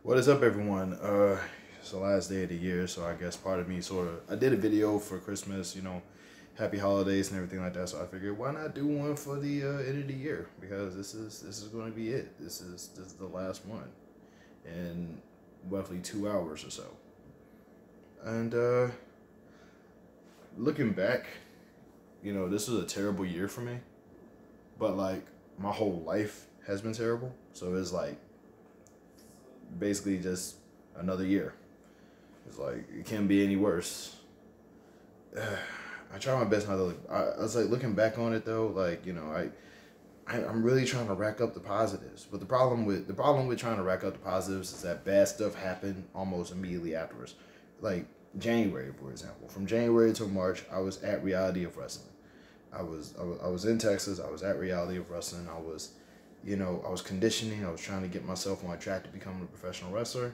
What is up, everyone? It's the last day of the year, so I guess part of me I did a video for Christmas, happy holidays and everything like that. So I figured, why not do one for the end of the year? Because this is going to be it. This is the last one in roughly 2 hours or so. And looking back, this was a terrible year for me. But like my whole life has been terrible, so it's like basically just another year. It's like it can't be any worse. I try my best not to look. I was like looking back on it though, like I'm really trying to rack up the positives. But the problem with trying to rack up the positives is that bad stuff happened almost immediately afterwards. Like January, for example, from January till March, I was at Reality of Wrestling. I was in Texas. I was at Reality of Wrestling. I was conditioning. I was trying to get myself on track to become a professional wrestler.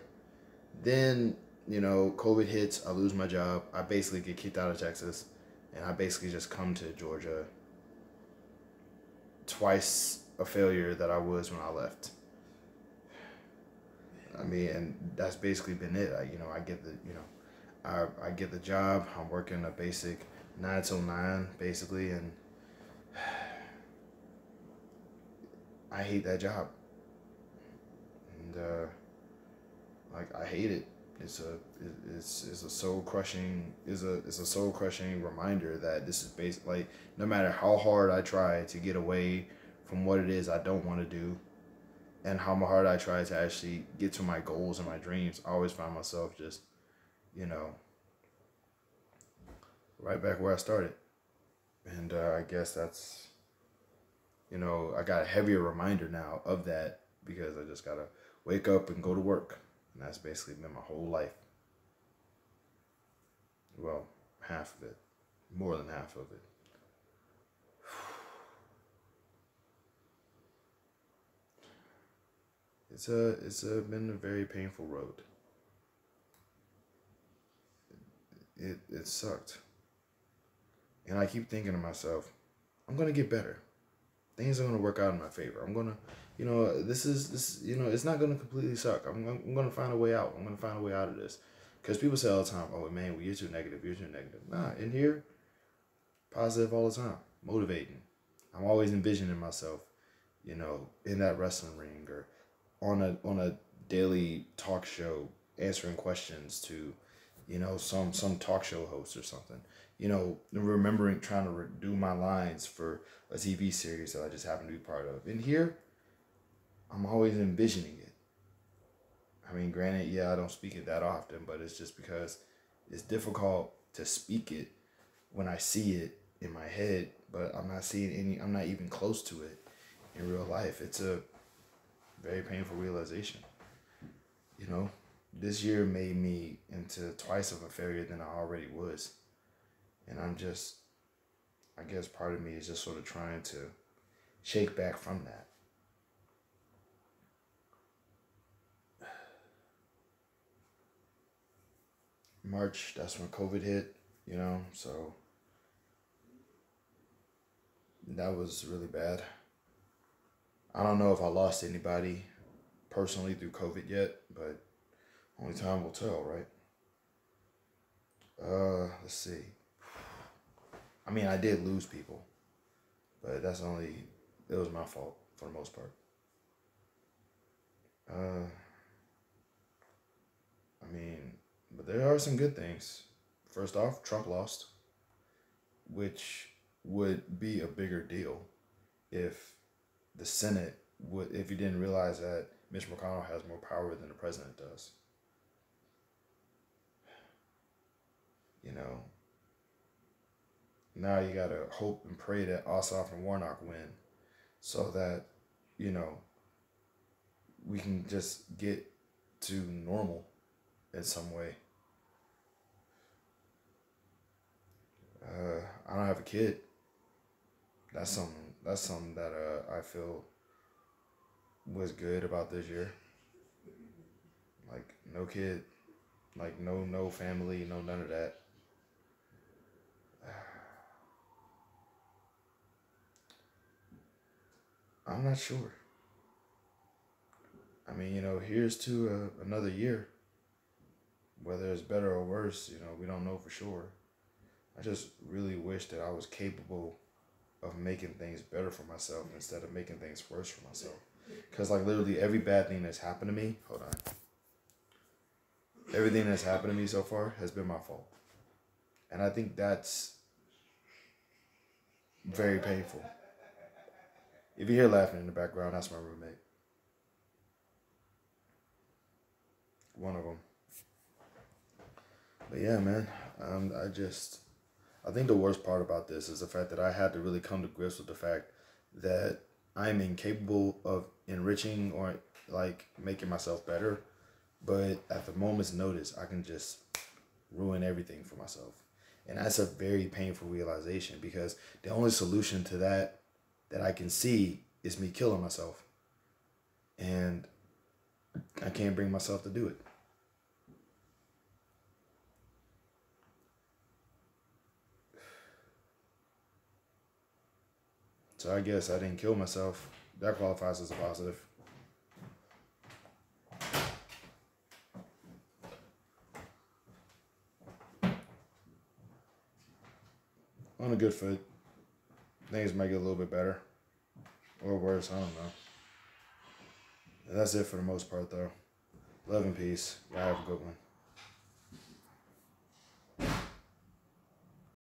Then, COVID hits. I lose my job. I basically get kicked out of Texas, and I basically just come to Georgia. Twice a failure that I was when I left. I mean, and that's basically been it. I get the job. I'm working a basic 9 till 9 basically, and I hate that job. And like I hate it. It's a soul crushing it's a soul crushing reminder that this is basically like no matter how hard I try to get away from what it is I don't want to do, and how hard I try to actually get to my goals and my dreams, I always find myself just you know right back where I started. And I guess that's I got a heavier reminder now of that because I just gotta wake up and go to work, and that's basically been my whole life. Well, half of it, more than half of it. It's been a very painful road. It sucked, and I keep thinking to myself, I'm gonna get better. Things are gonna work out in my favor. I'm gonna, it's not gonna completely suck. I'm gonna find a way out. I'm gonna find a way out of this. Because people say all the time, oh man, well, you're too negative. You're too negative. Nah, in here, positive all the time, motivating. I'm always envisioning myself, in that wrestling ring or on a daily talk show answering questions to, some talk show host or something. Remembering trying to do my lines for a TV series that I just happen to be part of. In here, I'm always envisioning it. I mean, granted, yeah, I don't speak it that often, but it's just because it's difficult to speak it when I see it in my head, but I'm not even close to it in real life. It's a very painful realization. You know, this year made me into twice of a failure than I already was. And I guess part of me is just sort of trying to shake back from that. March, that's when COVID hit, so that was really bad. I don't know if I lost anybody personally through COVID yet, but only time will tell, right? Let's see. I mean, I did lose people, but it was my fault for the most part. Uh, I mean, but there are some good things. First off, Trump lost, which would be a bigger deal if the Senate if you didn't realize that Mitch McConnell has more power than the president does. You know, now you gotta hope and pray that Ossoff and Warnock win, so that you know we can just get to normal in some way. I don't have a kid. That's something that I feel was good about this year. Like no kid, like no family, no none of that. I'm not sure. I mean, here's to another year. Whether it's better or worse, we don't know for sure. I just really wish that I was capable of making things better for myself instead of making things worse for myself. Because, like, literally every bad thing that's happened to me, hold on. Everything that's happened to me so far has been my fault. And I think that's very painful. If you hear laughing in the background, that's my roommate. One of them. But yeah, man, I think the worst part about this is the fact that I had to really come to grips with the fact that I'm incapable of enriching or like making myself better. But at the moment's notice, I can just ruin everything for myself. And that's a very painful realization because the only solution to that I can see is me killing myself. And I can't bring myself to do it. So I guess I didn't kill myself. That qualifies as a positive. On a good foot. Things might get a little bit better. Or worse, I don't know. And that's it for the most part, though. Love and peace. Y'all have a good one.